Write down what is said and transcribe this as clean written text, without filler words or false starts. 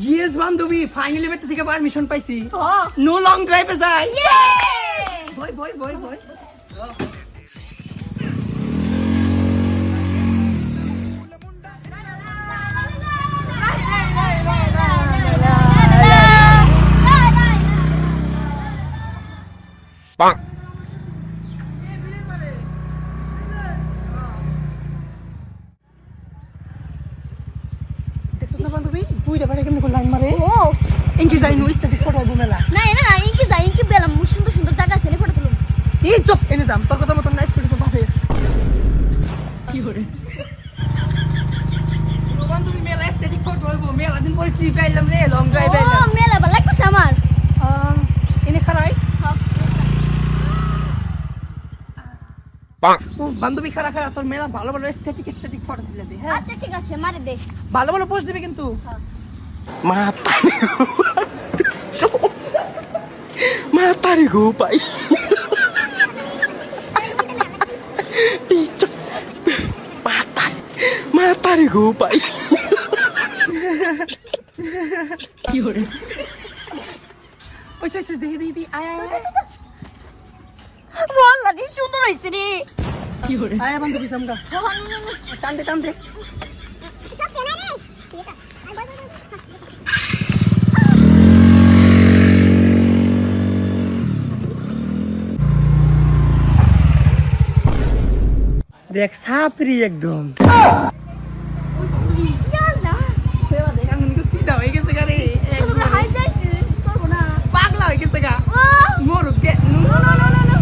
Yes বান্ধবী, finally বেতে থেকে পারমিশন পাইছি। ও নো লং ড্রাইভে যাই। ইয়ে বই বই বই বই। দেখছো না বান্ধবী, বুইরা বাড়ি কেমন করে লাইন মারে। ও ইনকি যাই নো স্ট্যাটিক ফটো আইবো মেলা। না এনা না ইনকি যাই ইনকি বেলাম সুন্দর সুন্দর জায়গা আছে ফটো তুলুম। এই চুপ, এনে যাম তোর কথা মতন নাইস করে তো পাবে। কি করে বান্ধবী মেলা স্ট্যাটিক ফটো আইবো, মেলা দিন পরে ট্রিপ আইলাম রে, লং ড্রাইভ ও আইলাম। মেলা ভালো লাগতেছে আমার। এনে খারাই ও বান্ধবী, খারা খারা তোর মেলা ভালো ভালো স্ট্যাটিক ফটো দিলে দে। হ্যাঁ আচ্ছা ঠিক আছে মারে দে। ভালো ভালো পোস্ট দিবে কিন্তু। হ্যাঁ। Matari gupay. Pichak. Matari gupay. কি করে ওই সে দেখি আয় আয় বললা দি সুন্দর হইছে রে। কি করে আয় বান্ধবী সামগা টান দে সব কেনা রে। দেখ সাপরি একদম। ইয়ার না সেবা দেখ আমি নিকো ফিদা হয়ে গেছে গারে, শুধু করে হাই যাইছিস করব না। পাগলা হয়ে গেছে গা ও মোর গে no no no no no